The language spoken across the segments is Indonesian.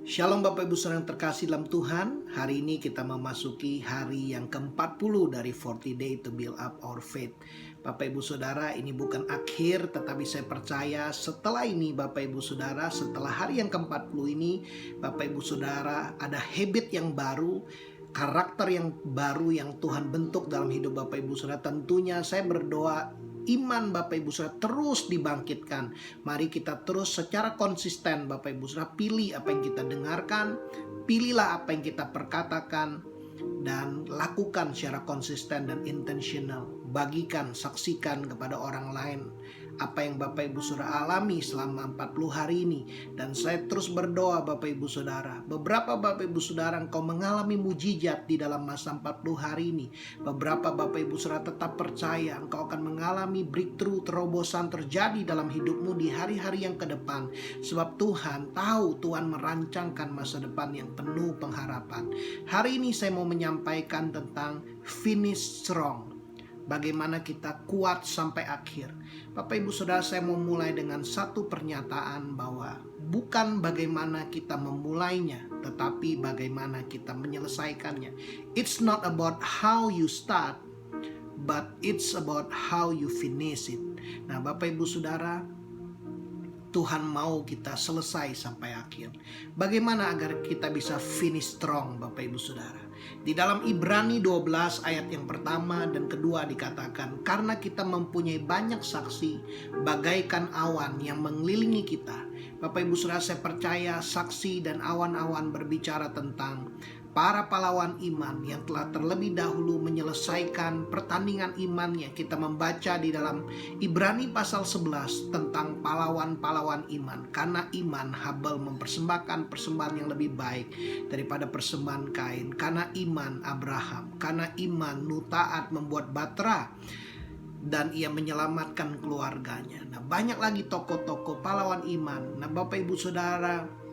Shalom Bapak Ibu Saudara yang terkasih dalam Tuhan. Hari ini kita memasuki hari yang ke-40 dari 40 Day to Build Up Our Faith. Bapak Ibu Saudara, ini bukan akhir, tetapi saya percaya setelah ini Bapak Ibu Saudara, setelah hari yang ke-40 ini, Bapak Ibu Saudara ada habit yang baru, karakter yang baru yang Tuhan bentuk dalam hidup Bapak Ibu Saudara. Tentunya saya berdoa iman Bapak Ibu Saudara terus dibangkitkan. Mari kita terus secara konsisten Bapak Ibu Saudara pilih apa yang kita dengarkan, pilihlah apa yang kita perkatakan, dan lakukan secara konsisten dan intentional. Bagikan, saksikan kepada orang lain apa yang Bapak Ibu Saudara alami selama 40 hari ini. Dan saya terus berdoa Bapak Ibu Saudara, beberapa Bapak Ibu Saudara engkau mengalami mujizat di dalam masa 40 hari ini. Beberapa Bapak Ibu Saudara tetap percaya engkau akan mengalami breakthrough, terobosan terjadi dalam hidupmu di hari-hari yang ke depan. Sebab Tuhan tahu, Tuhan merancangkan masa depan yang penuh pengharapan. Hari ini saya mau menyampaikan tentang finish strong. Bagaimana kita kuat sampai akhir. Bapak Ibu Saudara, saya mau mulai dengan satu pernyataan bahwa bukan bagaimana kita memulainya, tetapi bagaimana kita menyelesaikannya. It's not about how you start, but it's about how you finish it. Nah Bapak Ibu Saudara, Tuhan mau kita selesai sampai akhir. Bagaimana agar kita bisa finish strong Bapak Ibu Saudara? Di dalam Ibrani 12 ayat yang pertama dan kedua dikatakan, karena kita mempunyai banyak saksi bagaikan awan yang mengelilingi kita. Bapak Ibu Saudara, saya percaya saksi dan awan-awan berbicara tentang para pahlawan iman yang telah terlebih dahulu menyelesaikan pertandingan imannya. Kita membaca di dalam Ibrani pasal 11 tentang pahlawan-pahlawan iman. Karena iman Habel mempersembahkan persembahan yang lebih baik daripada persembahan Kain. Karena iman Abraham, karena iman Nuh taat membuat Batra dan ia menyelamatkan keluarganya. Nah banyak lagi tokoh-tokoh pahlawan iman. Nah Bapak Ibu Saudara,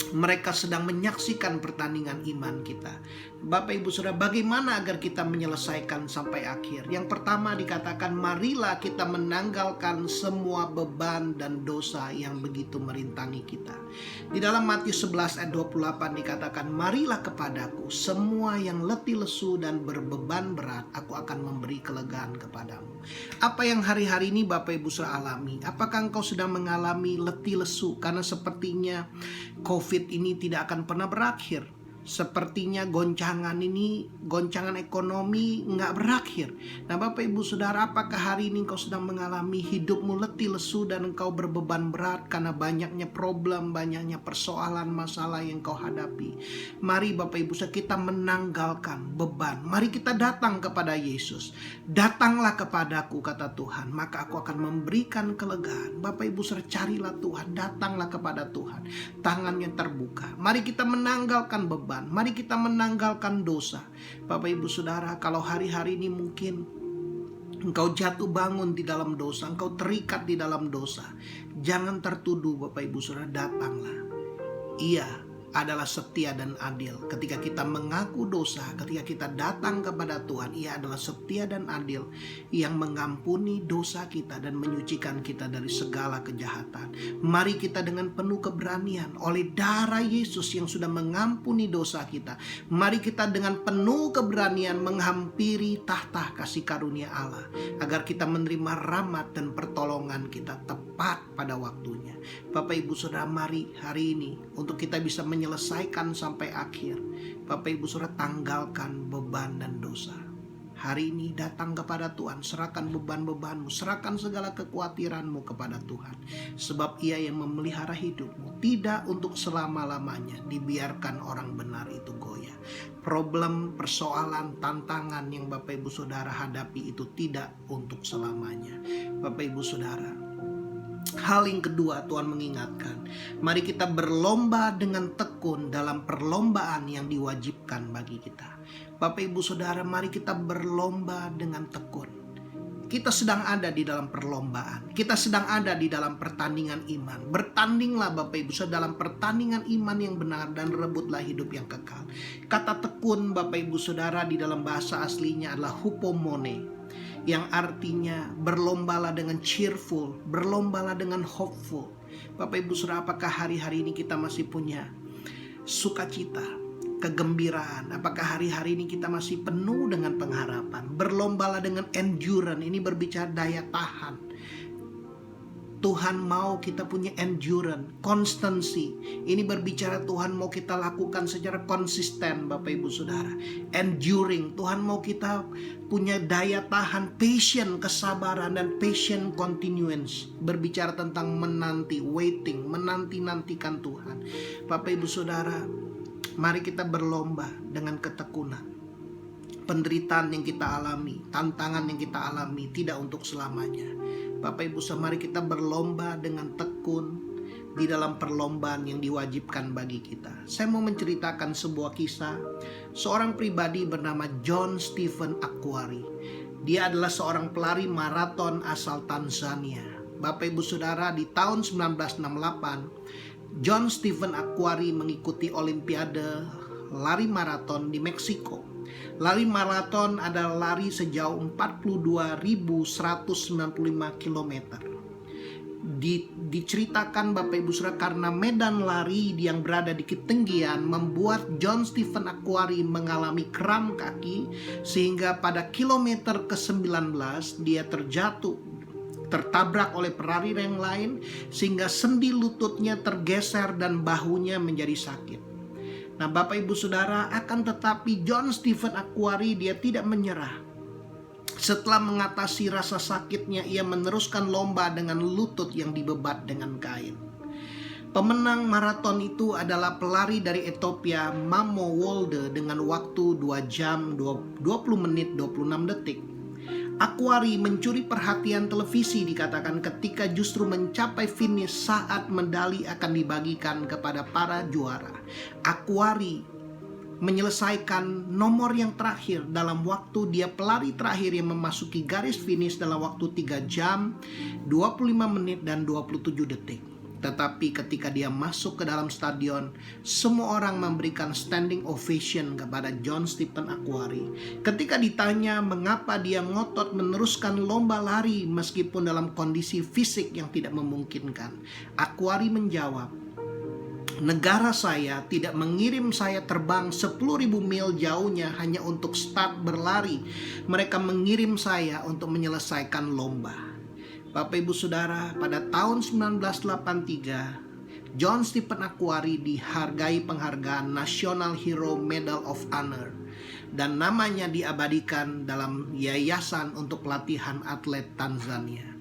mereka sedang menyaksikan pertandingan iman kita. Bapak Ibu Saudara, bagaimana agar kita menyelesaikan sampai akhir? Yang pertama dikatakan, marilah kita menanggalkan semua beban dan dosa yang begitu merintangi kita. Di dalam Matius 11 ayat 28 dikatakan, marilah kepadaku semua yang letih lesu dan berbeban berat, aku akan memberi kelegaan kepadamu. Apa yang hari-hari ini Bapak Ibu Saudara alami? Apakah engkau sedang mengalami letih lesu? Karena sepertinya COVID ini tidak akan pernah berakhir. Sepertinya goncangan ekonomi nggak berakhir. Nah Bapak Ibu Saudara, apakah hari ini engkau sedang mengalami hidupmu letih lesu dan engkau berbeban berat karena banyaknya problem, banyaknya persoalan, masalah yang engkau hadapi? Mari Bapak Ibu Saudara, kita menanggalkan beban. Mari kita datang kepada Yesus. Datanglah kepadaku, kata Tuhan, maka aku akan memberikan kelegaan. Bapak Ibu Saudara, carilah Tuhan, datanglah kepada Tuhan. Tangannya terbuka. Mari kita menanggalkan beban. Mari kita menanggalkan dosa. Bapak Ibu Saudara, kalau hari-hari ini mungkin engkau jatuh bangun di dalam dosa, engkau terikat di dalam dosa, jangan tertuduh Bapak Ibu Saudara, datanglah. Ia adalah setia dan adil. Ketika kita mengaku dosa, ketika kita datang kepada Tuhan, Ia adalah setia dan adil yang mengampuni dosa kita dan menyucikan kita dari segala kejahatan. Mari kita dengan penuh keberanian oleh darah Yesus yang sudah mengampuni dosa kita. Mari kita dengan penuh keberanian menghampiri tahta kasih karunia Allah, agar kita menerima rahmat dan pertolongan kita tepat pada waktunya. Bapak Ibu Saudara, mari hari ini untuk kita bisa menyelesaikan sampai akhir. Bapak Ibu Saudara, tanggalkan beban dan dosa. Hari ini datang kepada Tuhan, serahkan beban-bebanmu, serahkan segala kekhawatiranmu kepada Tuhan. Sebab Ia yang memelihara hidupmu, tidak untuk selama-lamanya dibiarkan orang benar itu goyah. Problem, persoalan, tantangan yang Bapak Ibu Saudara hadapi itu tidak untuk selamanya. Bapak Ibu Saudara, hal yang kedua Tuhan mengingatkan, mari kita berlomba dengan tekun dalam perlombaan yang diwajibkan bagi kita. Bapak Ibu Saudara, mari kita berlomba dengan tekun. Kita sedang ada di dalam perlombaan. Kita sedang ada di dalam pertandingan iman. Bertandinglah Bapak Ibu Saudara dalam pertandingan iman yang benar dan rebutlah hidup yang kekal. Kata tekun Bapak Ibu Saudara di dalam bahasa aslinya adalah hupomone, yang artinya berlombalah dengan cheerful, berlombalah dengan hopeful. Bapak Ibu Saudara, apakah hari-hari ini kita masih punya sukacita, kegembiraan. Apakah hari-hari ini kita masih penuh dengan pengharapan? Berlombalah dengan endurance. Ini berbicara daya tahan. Tuhan mau kita punya endurance, konstansi. Ini berbicara Tuhan mau kita lakukan secara konsisten, Bapak Ibu Saudara. Enduring, Tuhan mau kita punya daya tahan, patient, kesabaran, dan patient continuance. Berbicara tentang menanti, waiting, menanti-nantikan Tuhan. Bapak Ibu Saudara, mari kita berlomba dengan ketekunan. Penderitaan yang kita alami, tantangan yang kita alami tidak untuk selamanya. Bapak Ibu saudara, mari kita berlomba dengan tekun di dalam perlombaan yang diwajibkan bagi kita. Saya mau menceritakan sebuah kisah seorang pribadi bernama John Stephen Akhwari. Dia adalah seorang pelari maraton asal Tanzania. Bapak Ibu saudara, di tahun 1968 John Stephen Akhwari mengikuti Olimpiade lari maraton di Meksiko. Lari maraton adalah lari sejauh 42.195 km. Diceritakan Bapak Ibu Saudara, karena medan lari yang berada di ketinggian membuat John Stephen Akhwari mengalami kram kaki, sehingga pada kilometer ke-19 dia tertabrak oleh pelari yang lain, sehingga sendi lututnya tergeser dan bahunya menjadi sakit. Nah Bapak Ibu Saudara, akan tetapi John Stephen Akhwari dia tidak menyerah. Setelah mengatasi rasa sakitnya, ia meneruskan lomba dengan lutut yang dibebat dengan kain. Pemenang maraton itu adalah pelari dari Ethiopia, Mamo Wolde, dengan waktu 2 jam 20 menit 26 detik. Akhwari mencuri perhatian televisi dikatakan ketika justru mencapai finish saat medali akan dibagikan kepada para juara. Akhwari menyelesaikan nomor yang terakhir dalam waktu dia pelari terakhir yang memasuki garis finish dalam waktu 3 jam 25 menit dan 27 detik. Tetapi ketika dia masuk ke dalam stadion, semua orang memberikan standing ovation kepada John Stephen Akhwari. Ketika ditanya mengapa dia ngotot meneruskan lomba lari meskipun dalam kondisi fisik yang tidak memungkinkan, Akhwari menjawab, "Negara saya tidak mengirim saya terbang 10.000 mil jauhnya hanya untuk start berlari. Mereka mengirim saya untuk menyelesaikan lomba." Bapak Ibu Saudara, pada tahun 1983, John Stephen Akhwari dihargai penghargaan National Hero Medal of Honor dan namanya diabadikan dalam yayasan untuk pelatihan atlet Tanzania.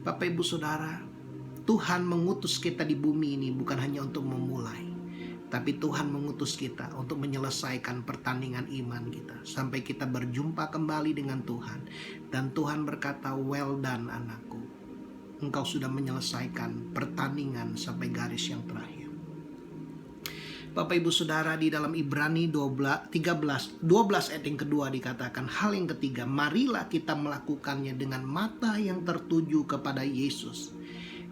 Bapak Ibu Saudara, Tuhan mengutus kita di bumi ini bukan hanya untuk memulai, tapi Tuhan mengutus kita untuk menyelesaikan pertandingan iman kita sampai kita berjumpa kembali dengan Tuhan. Dan Tuhan berkata, "Well done anakku, engkau sudah menyelesaikan pertandingan sampai garis yang terakhir." Bapak Ibu Saudara, di dalam Ibrani 12 ayat yang kedua dikatakan hal yang ketiga, marilah kita melakukannya dengan mata yang tertuju kepada Yesus,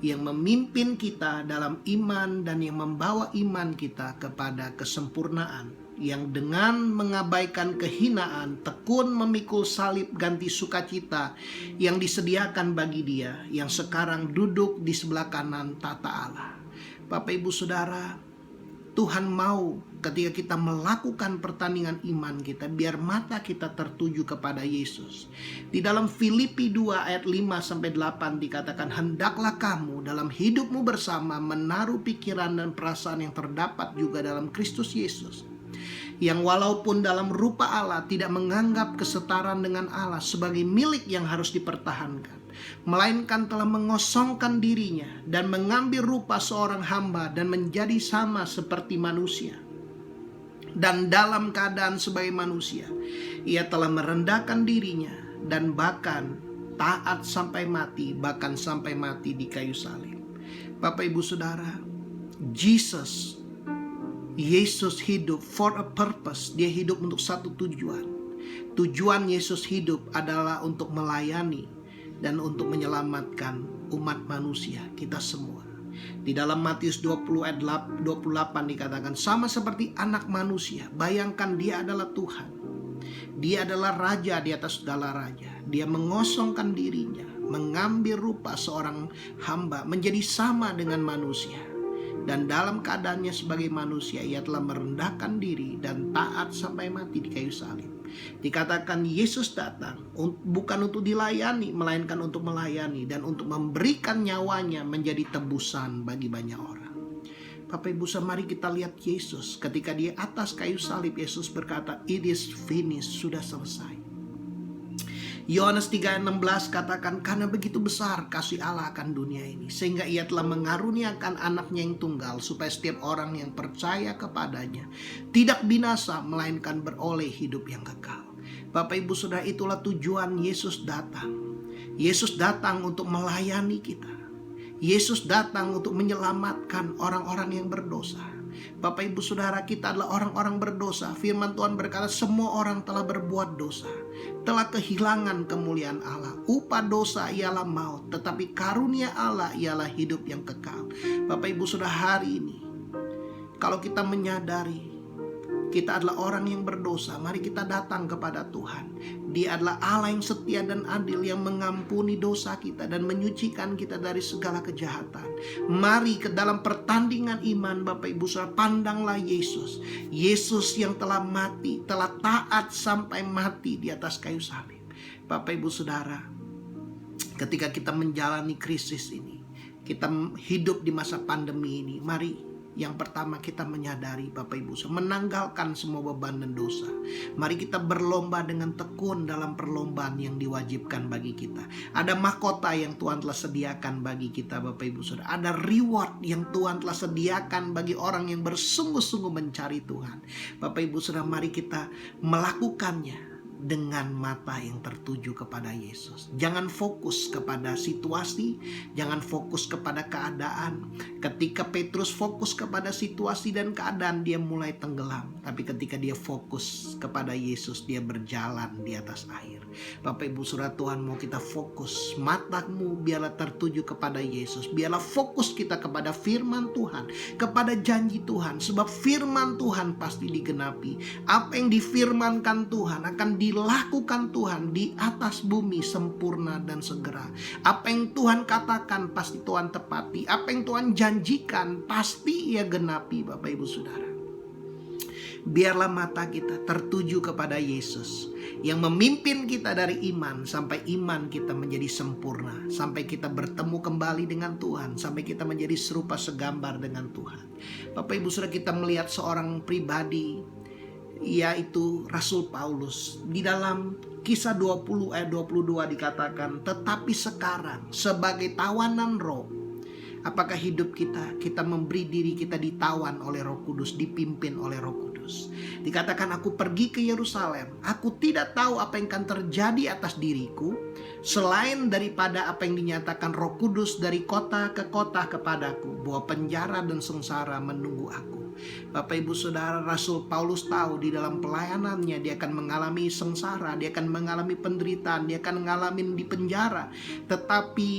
yang memimpin kita dalam iman dan yang membawa iman kita kepada kesempurnaan, yang dengan mengabaikan kehinaan tekun memikul salib ganti sukacita yang disediakan bagi Dia yang sekarang duduk di sebelah kanan tata Allah. Bapak Ibu Saudara, Tuhan mau ketika kita melakukan pertandingan iman kita, biar mata kita tertuju kepada Yesus. Di dalam Filipi 2 ayat 5-8 dikatakan, hendaklah kamu dalam hidupmu bersama menaruh pikiran dan perasaan yang terdapat juga dalam Kristus Yesus, yang walaupun dalam rupa Allah tidak menganggap kesetaraan dengan Allah sebagai milik yang harus dipertahankan, melainkan telah mengosongkan dirinya dan mengambil rupa seorang hamba dan menjadi sama seperti manusia. Dan dalam keadaan sebagai manusia, ia telah merendahkan dirinya dan bahkan taat sampai mati, bahkan sampai mati di kayu salib. Bapak Ibu Saudara, Yesus hidup for a purpose. Dia hidup untuk satu tujuan. Tujuan Yesus hidup adalah untuk melayani dan untuk menyelamatkan umat manusia, kita semua. Di dalam Matius 20 ayat 28 dikatakan, sama seperti anak manusia, bayangkan dia adalah Tuhan. Dia adalah raja di atas segala raja. Dia mengosongkan dirinya, mengambil rupa seorang hamba, menjadi sama dengan manusia. Dan dalam keadaannya sebagai manusia, ia telah merendahkan diri dan taat sampai mati di kayu salib. Dikatakan Yesus datang bukan untuk dilayani, melainkan untuk melayani dan untuk memberikan nyawanya menjadi tebusan bagi banyak orang. Bapak Ibu, mari kita lihat Yesus ketika di atas kayu salib. Yesus berkata, "It is finished," sudah selesai. Yohanes 3:16 katakan, "Karena begitu besar kasih Allah akan dunia ini, sehingga ia telah mengaruniakan anaknya yang tunggal, supaya setiap orang yang percaya kepadanya tidak binasa, melainkan beroleh hidup yang kekal." Bapak Ibu Saudara, itulah tujuan Yesus datang. Yesus datang untuk melayani kita. Yesus datang untuk menyelamatkan orang-orang yang berdosa. Bapak Ibu Saudara, kita adalah orang-orang berdosa. Firman Tuhan berkata, semua orang telah berbuat dosa, telah kehilangan kemuliaan Allah. Upah dosa ialah maut, tetapi karunia Allah ialah hidup yang kekal. Bapak Ibu Saudara, hari ini kalau kita menyadari kita adalah orang yang berdosa, mari kita datang kepada Tuhan. Dia adalah Allah yang setia dan adil, yang mengampuni dosa kita dan menyucikan kita dari segala kejahatan. Mari ke dalam pertandingan iman, Bapak Ibu Saudara, pandanglah Yesus. Yesus yang telah mati, telah taat sampai mati di atas kayu salib. Bapak Ibu Saudara, ketika kita menjalani krisis ini, kita hidup di masa pandemi ini, mari yang pertama kita menyadari, Bapak Ibu, menanggalkan semua beban dan dosa. Mari kita berlomba dengan tekun dalam perlombaan yang diwajibkan bagi kita. Ada mahkota yang Tuhan telah sediakan bagi kita, Bapak Ibu Saudara. Ada reward yang Tuhan telah sediakan bagi orang yang bersungguh-sungguh mencari Tuhan. Bapak Ibu Saudara, mari kita melakukannya dengan mata yang tertuju kepada Yesus. Jangan fokus kepada situasi, jangan fokus kepada keadaan. Ketika Petrus fokus kepada situasi dan keadaan, dia mulai tenggelam. Tapi ketika dia fokus kepada Yesus, dia berjalan di atas air. Bapak Ibu Saudara, Tuhan mau kita fokus. Matamu biarlah tertuju kepada Yesus. Biarlah fokus kita kepada firman Tuhan, kepada janji Tuhan. Sebab firman Tuhan pasti digenapi. Apa yang difirmankan Tuhan akan dilakukan Tuhan di atas bumi sempurna dan segera. Apa yang Tuhan katakan pasti Tuhan tepati. Apa yang Tuhan janjikan pasti Ia genapi, Bapak Ibu Saudara. Biarlah mata kita tertuju kepada Yesus yang memimpin kita dari iman sampai iman kita menjadi sempurna, sampai kita bertemu kembali dengan Tuhan, sampai kita menjadi serupa segambar dengan Tuhan. Bapak Ibu Saudara, kita melihat seorang pribadi, yaitu Rasul Paulus. Di dalam Kisah 20 ayat 22 dikatakan, "Tetapi sekarang sebagai tawanan roh, apakah hidup kita memberi diri kita ditawan oleh Roh Kudus, dipimpin oleh Roh Kudus." Dikatakan, "Aku pergi ke Yerusalem, aku tidak tahu apa yang akan terjadi atas diriku, selain daripada apa yang dinyatakan Roh Kudus dari kota ke kota kepadaku, bahwa penjara dan sengsara menunggu aku." Bapak Ibu Saudara, Rasul Paulus tahu di dalam pelayanannya dia akan mengalami sengsara, dia akan mengalami penderitaan, dia akan mengalami di penjara. Tetapi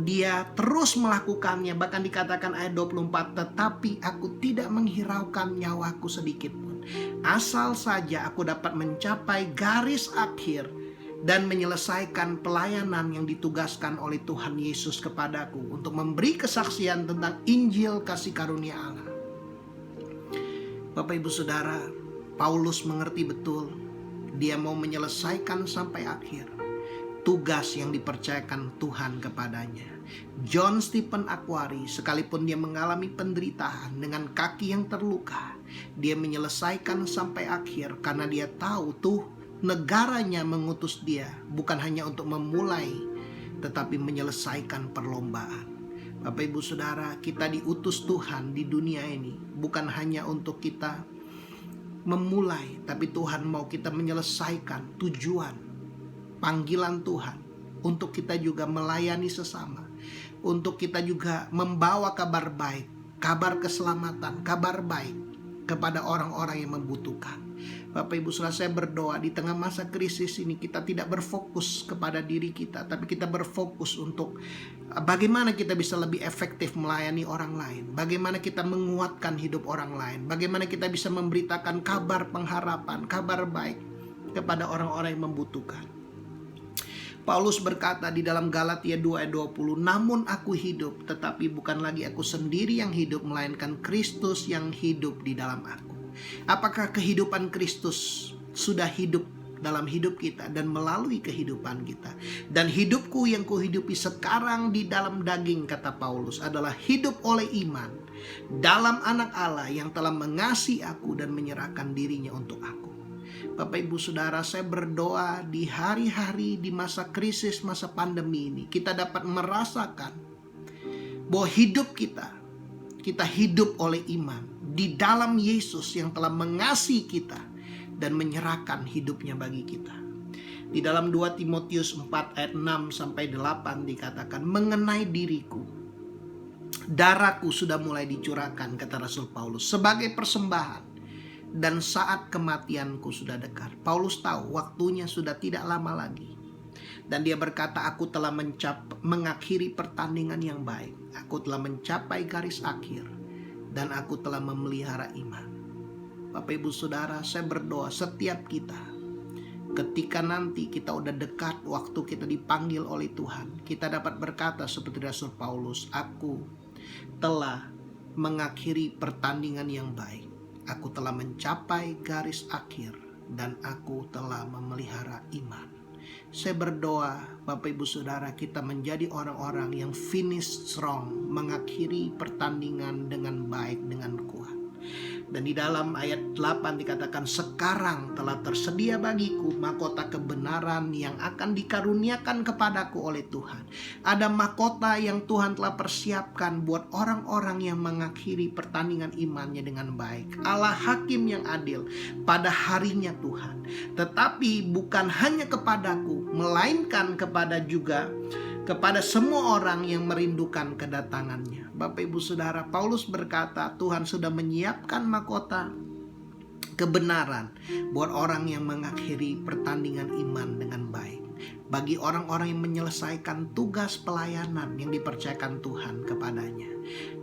dia terus melakukannya. Bahkan dikatakan ayat 24, "Tetapi aku tidak menghiraukan nyawaku sedikit pun, asal saja aku dapat mencapai garis akhir dan menyelesaikan pelayanan yang ditugaskan oleh Tuhan Yesus kepadaku untuk memberi kesaksian tentang Injil kasih karunia Allah." Bapak Ibu Saudara, Paulus mengerti betul dia mau menyelesaikan sampai akhir tugas yang dipercayakan Tuhan kepadanya. John Stephen Akhwari, sekalipun dia mengalami penderitaan dengan kaki yang terluka, dia menyelesaikan sampai akhir karena dia tahu tuh negaranya mengutus dia bukan hanya untuk memulai, tetapi menyelesaikan perlombaan. Bapak Ibu Saudara, kita diutus Tuhan di dunia ini bukan hanya untuk kita memulai, tapi Tuhan mau kita menyelesaikan tujuan panggilan Tuhan untuk kita juga melayani sesama, untuk kita juga membawa kabar baik, kabar keselamatan, kabar baik kepada orang-orang yang membutuhkan. Bapak Ibu Saudara, saya berdoa di tengah masa krisis ini kita tidak berfokus kepada diri kita, tapi kita berfokus untuk bagaimana kita bisa lebih efektif melayani orang lain, bagaimana kita menguatkan hidup orang lain, bagaimana kita bisa memberitakan kabar pengharapan, kabar baik kepada orang-orang yang membutuhkan. Paulus berkata di dalam Galatia 2 ayat 20, namun aku hidup, tetapi bukan lagi aku sendiri yang hidup, melainkan Kristus yang hidup di dalam aku. Apakah kehidupan Kristus sudah hidup dalam hidup kita dan melalui kehidupan kita? Dan hidupku yang kuhidupi sekarang di dalam daging, kata Paulus, adalah hidup oleh iman dalam Anak Allah yang telah mengasihi aku dan menyerahkan dirinya untuk aku. Bapak Ibu Saudara, saya berdoa di hari-hari di masa krisis, masa pandemi ini, kita dapat merasakan bahwa hidup kita hidup oleh iman di dalam Yesus yang telah mengasihi kita dan menyerahkan hidupnya bagi kita. Di dalam 2 Timotius 4 ayat 6 sampai 8 dikatakan, mengenai diriku, darahku sudah mulai dicurahkan, kata Rasul Paulus, sebagai persembahan, dan saat kematianku sudah dekat. Paulus tahu waktunya sudah tidak lama lagi. Dan dia berkata, aku telah mengakhiri pertandingan yang baik. Aku telah mencapai garis akhir. Dan aku telah memelihara iman. Bapak Ibu Saudara, saya berdoa setiap kita, ketika nanti kita udah dekat waktu kita dipanggil oleh Tuhan, kita dapat berkata seperti Rasul Paulus, aku telah mengakhiri pertandingan yang baik. Aku telah mencapai garis akhir dan aku telah memelihara iman. Saya berdoa Bapak Ibu Saudara, kita menjadi orang-orang yang finish strong, mengakhiri pertandingan dengan baik, dengan kuat. Dan di dalam ayat 8 dikatakan, sekarang telah tersedia bagiku mahkota kebenaran yang akan dikaruniakan kepadaku oleh Tuhan. Ada mahkota yang Tuhan telah persiapkan buat orang-orang yang mengakhiri pertandingan imannya dengan baik. Allah hakim yang adil pada harinya Tuhan. Tetapi bukan hanya kepadaku, melainkan kepada semua orang yang merindukan kedatangannya. Bapak Ibu Saudara, Paulus berkata Tuhan sudah menyiapkan mahkota kebenaran buat orang yang mengakhiri pertandingan iman dengan baik. Bagi orang-orang yang menyelesaikan tugas pelayanan yang dipercayakan Tuhan kepadanya.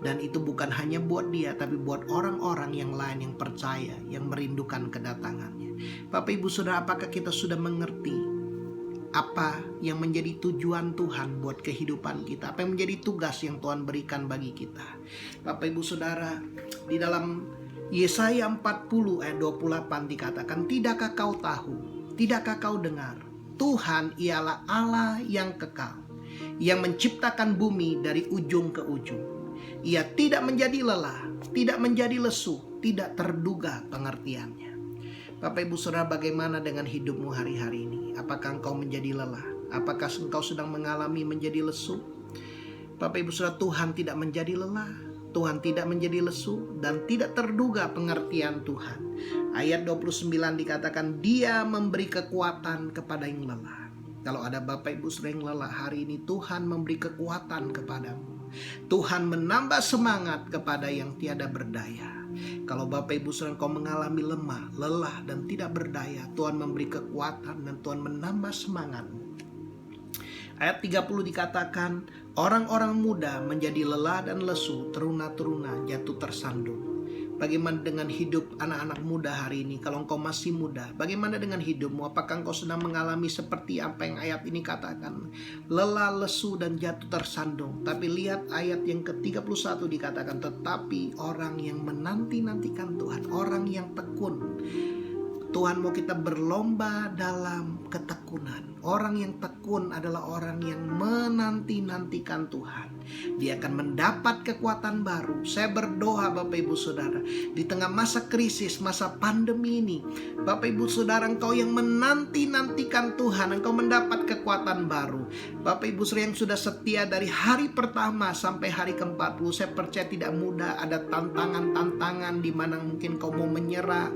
Dan itu bukan hanya buat dia, tapi buat orang-orang yang lain yang percaya, yang merindukan kedatangannya. Bapak Ibu Saudara, apakah kita sudah mengerti apa yang menjadi tujuan Tuhan buat kehidupan kita? Apa yang menjadi tugas yang Tuhan berikan bagi kita? Bapak Ibu Saudara, di dalam Yesaya 40 ayat 28 dikatakan, tidakkah kau tahu, tidakkah kau dengar, Tuhan ialah Allah yang kekal, yang menciptakan bumi dari ujung ke ujung. Ia tidak menjadi lelah, tidak menjadi lesu, tidak terduga pengertiannya. Bapak Ibu Saudara, bagaimana dengan hidupmu hari-hari ini? Apakah engkau menjadi lelah? Apakah engkau sedang mengalami menjadi lesu? Bapak Ibu Saudara, Tuhan tidak menjadi lelah, Tuhan tidak menjadi lesu, dan tidak terduga pengertian Tuhan. Ayat 29 dikatakan, dia memberi kekuatan kepada yang lelah. Kalau ada Bapak Ibu Saudara yang lelah hari ini, Tuhan memberi kekuatan kepadamu. Tuhan menambah semangat kepada yang tiada berdaya. Kalau Bapak Ibu Saudara kau mengalami lemah, lelah dan tidak berdaya, Tuhan memberi kekuatan dan Tuhan menambah semangatmu. Ayat 30 dikatakan, orang-orang muda menjadi lelah dan lesu, teruna-teruna jatuh tersandung. Bagaimana dengan hidup anak-anak muda hari ini? Kalau engkau masih muda, bagaimana dengan hidupmu? Apakah engkau sedang mengalami seperti apa yang ayat ini katakan? Lelah, lesu, dan jatuh tersandung. Tapi lihat ayat yang ke-31 dikatakan, tetapi orang yang menanti-nantikan Tuhan, orang yang tekun. Tuhan mau kita berlomba dalam ketekunan. Orang yang tekun adalah orang yang menanti-nantikan Tuhan. Dia akan mendapat kekuatan baru. Saya berdoa Bapak Ibu Saudara, di tengah masa krisis, masa pandemi ini, Bapak Ibu Saudara, engkau yang menanti-nantikan Tuhan, engkau mendapat kekuatan baru. Bapak Ibu Saudara yang sudah setia dari hari pertama sampai hari ke-40, saya percaya tidak mudah. Ada tantangan-tantangan di mana mungkin kau mau menyerah.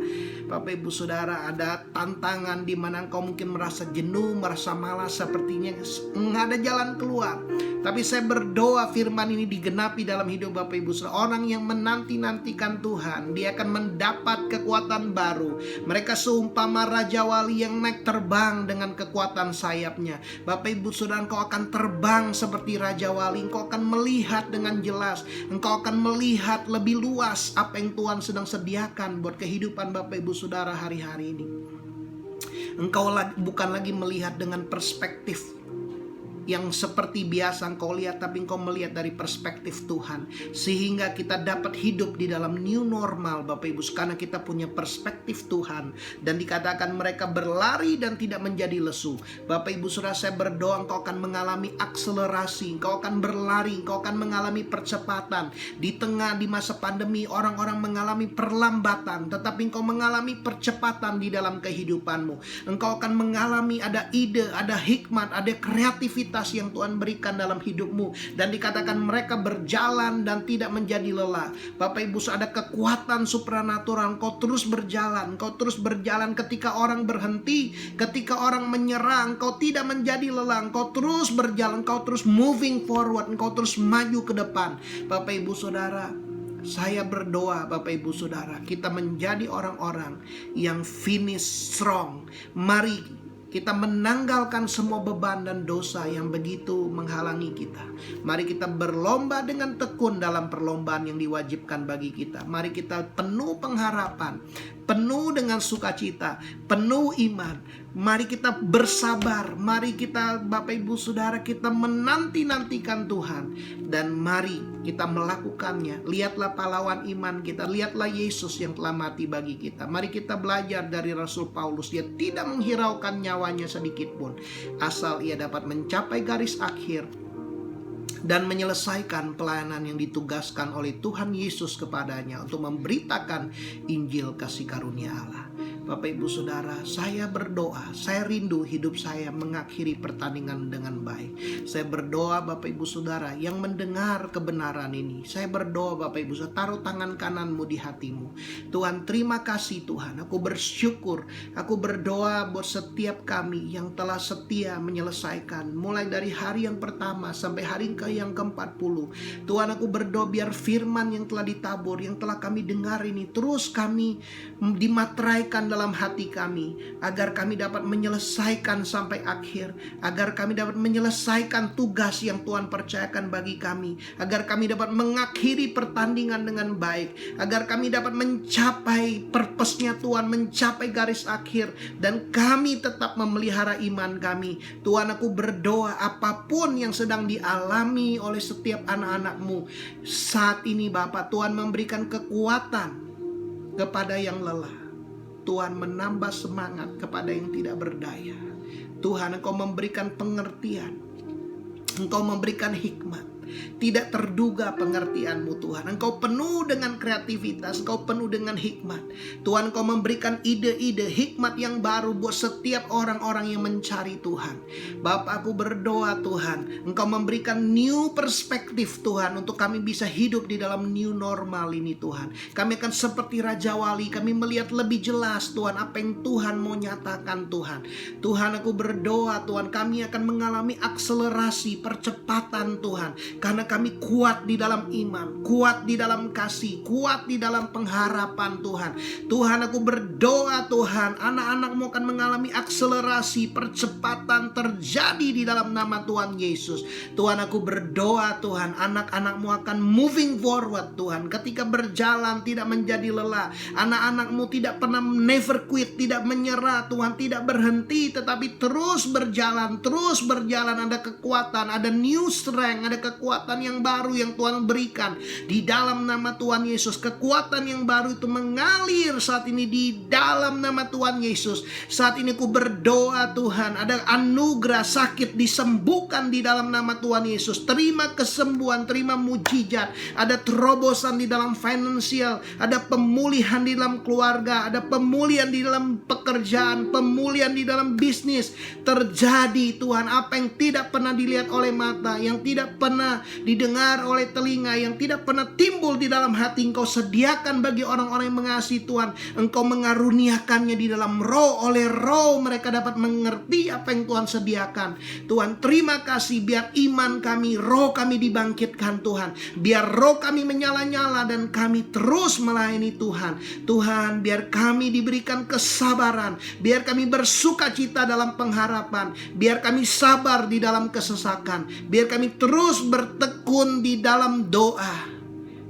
Bapak Ibu Saudara, ada tantangan di mana engkau mungkin merasa jenuh, merasa malas, sepertinya nggak ada jalan keluar. Tapi saya berdoa firman ini digenapi dalam hidup Bapak Ibu Saudara. Orang yang menanti-nantikan Tuhan, dia akan mendapat kekuatan baru. Mereka seumpama Raja Wali yang naik terbang dengan kekuatan sayapnya. Bapak Ibu Saudara, engkau akan terbang seperti Raja Wali. Engkau akan melihat dengan jelas. Engkau akan melihat lebih luas apa yang Tuhan sedang sediakan buat kehidupan Bapak Ibu Saudara hari-hari ini. Engkau bukan lagi melihat dengan perspektif yang seperti biasa Engkau lihat, tapi Engkau melihat dari perspektif Tuhan, sehingga kita dapat hidup di dalam new normal Bapak Ibu, karena kita punya perspektif Tuhan. Dan dikatakan mereka berlari dan tidak menjadi lesu. Bapak Ibu Saudara, saya berdoa Engkau akan mengalami akselerasi, Engkau akan berlari, Engkau akan mengalami percepatan. Di masa pandemi orang-orang mengalami perlambatan, tetapi Engkau mengalami percepatan di dalam kehidupanmu. Engkau akan mengalami ada ide, ada hikmat, ada kreativitas yang Tuhan berikan dalam hidupmu. Dan dikatakan mereka berjalan dan tidak menjadi lelah. Bapak Ibu, ada kekuatan supranatural. Engkau terus berjalan, Engkau terus berjalan ketika orang berhenti, ketika orang menyerang, Engkau tidak menjadi lelah. Engkau terus berjalan, Engkau terus moving forward, Engkau terus maju ke depan. Bapak Ibu Saudara, saya berdoa Bapak Ibu Saudara, kita menjadi orang-orang yang finish strong. Mari kita menanggalkan semua beban dan dosa yang begitu menghalangi kita. Mari kita berlomba dengan tekun dalam perlombaan yang diwajibkan bagi kita. Mari kita penuh pengharapan, penuh dengan sukacita, penuh iman. Mari kita bersabar. Mari kita Bapak Ibu Saudara, kita menanti-nantikan Tuhan. Dan mari kita melakukannya. Lihatlah pahlawan iman kita. Lihatlah Yesus yang telah mati bagi kita. Mari kita belajar dari Rasul Paulus. Dia tidak menghiraukan nyawanya sedikit pun, asal ia dapat mencapai garis akhir dan menyelesaikan pelayanan yang ditugaskan oleh Tuhan Yesus kepadanya untuk memberitakan Injil kasih karunia Allah. Bapak Ibu Saudara, saya berdoa, saya rindu hidup saya mengakhiri pertandingan dengan baik. Saya berdoa Bapak Ibu Saudara yang mendengar kebenaran ini, saya berdoa Bapak Ibu Saudara, taruh tangan kananmu di hatimu. Tuhan, terima kasih Tuhan, aku bersyukur, aku berdoa buat setiap kami yang telah setia menyelesaikan, mulai dari hari yang pertama sampai hari yang ke-40. Tuhan, aku berdoa biar firman yang telah ditabur, yang telah kami dengar ini, terus kami dimateraikan dalam hati kami, agar kami dapat menyelesaikan sampai akhir, agar kami dapat menyelesaikan tugas yang Tuhan percayakan bagi kami, agar kami dapat mengakhiri pertandingan dengan baik, agar kami dapat mencapai purpose-nya Tuhan, mencapai garis akhir, dan kami tetap memelihara iman kami. Tuhan, aku berdoa apapun yang sedang dialami oleh setiap anak-anak-Mu saat ini Bapak, Tuhan memberikan kekuatan kepada yang lelah. Tuhan menambah semangat kepada yang tidak berdaya. Tuhan, Engkau memberikan pengertian, Engkau memberikan hikmat. Tidak terduga pengertian-Mu Tuhan. Engkau penuh dengan kreativitas, Engkau penuh dengan hikmat. Tuhan, Engkau memberikan ide-ide hikmat yang baru buat setiap orang-orang yang mencari Tuhan. Bapak, aku berdoa Tuhan, Engkau memberikan new perspektif Tuhan, untuk kami bisa hidup di dalam new normal ini Tuhan. Kami akan seperti Raja Wali, kami melihat lebih jelas Tuhan apa yang Tuhan mau nyatakan Tuhan. Tuhan, aku berdoa Tuhan, kami akan mengalami akselerasi, percepatan Tuhan. Karena kami kuat di dalam iman, kuat di dalam kasih, kuat di dalam pengharapan Tuhan. Tuhan, aku berdoa Tuhan, anak-anak-Mu akan mengalami akselerasi, percepatan terjadi di dalam nama Tuhan Yesus. Tuhan, aku berdoa Tuhan, anak-anak-Mu akan moving forward Tuhan. Ketika berjalan tidak menjadi lelah. Anak-anak-Mu tidak pernah never quit, tidak menyerah Tuhan, tidak berhenti, tetapi terus berjalan, terus berjalan. Ada kekuatan, ada new strength, ada kekuatan yang baru yang Tuhan berikan di dalam nama Tuhan Yesus. Kekuatan yang baru itu mengalir saat ini di dalam nama Tuhan Yesus. Saat ini ku berdoa Tuhan, ada anugerah sakit disembuhkan di dalam nama Tuhan Yesus. Terima kesembuhan, terima mujizat. Ada terobosan di dalam finansial, ada pemulihan di dalam keluarga, ada pemulihan di dalam pekerjaan, pemulihan di dalam bisnis. Terjadi Tuhan, apa yang tidak pernah dilihat oleh mata, yang tidak pernah didengar oleh telinga, yang tidak pernah timbul di dalam hati, Engkau sediakan bagi orang-orang yang mengasihi Tuhan. Engkau mengaruniakannya di dalam roh, oleh roh mereka dapat mengerti apa yang Tuhan sediakan. Tuhan, terima kasih, biar iman kami, roh kami dibangkitkan Tuhan. Biar roh kami menyala-nyala dan kami terus melayani Tuhan. Tuhan, biar kami diberikan kesabaran, biar kami bersuka cita dalam pengharapan, biar kami sabar di dalam kesesakan, biar kami terus bertekun di dalam doa.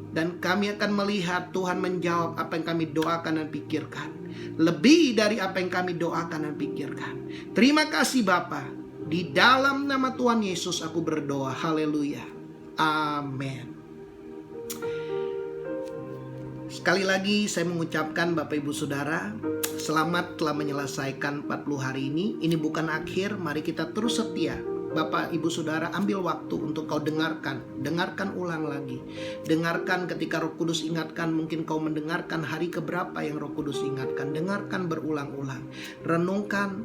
Dan kami akan melihat Tuhan menjawab apa yang kami doakan dan pikirkan, lebih dari apa yang kami doakan dan pikirkan. Terima kasih Bapa. Di dalam nama Tuhan Yesus aku berdoa. Haleluya. Amin. Sekali lagi saya mengucapkan Bapak Ibu Saudara, selamat telah menyelesaikan 40 hari ini. Ini bukan akhir, mari kita terus setia. Bapak Ibu Saudara, ambil waktu untuk kau dengarkan ulang lagi. Dengarkan ketika Roh Kudus ingatkan, mungkin kau mendengarkan hari keberapa yang Roh Kudus ingatkan. Dengarkan berulang-ulang. Renungkan,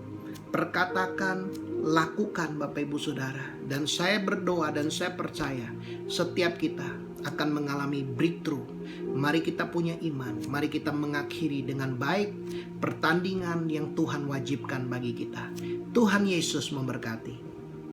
perkatakan, lakukan Bapak Ibu Saudara. Dan saya berdoa dan saya percaya setiap kita akan mengalami breakthrough. Mari kita punya iman, mari kita mengakhiri dengan baik pertandingan yang Tuhan wajibkan bagi kita. Tuhan Yesus memberkati.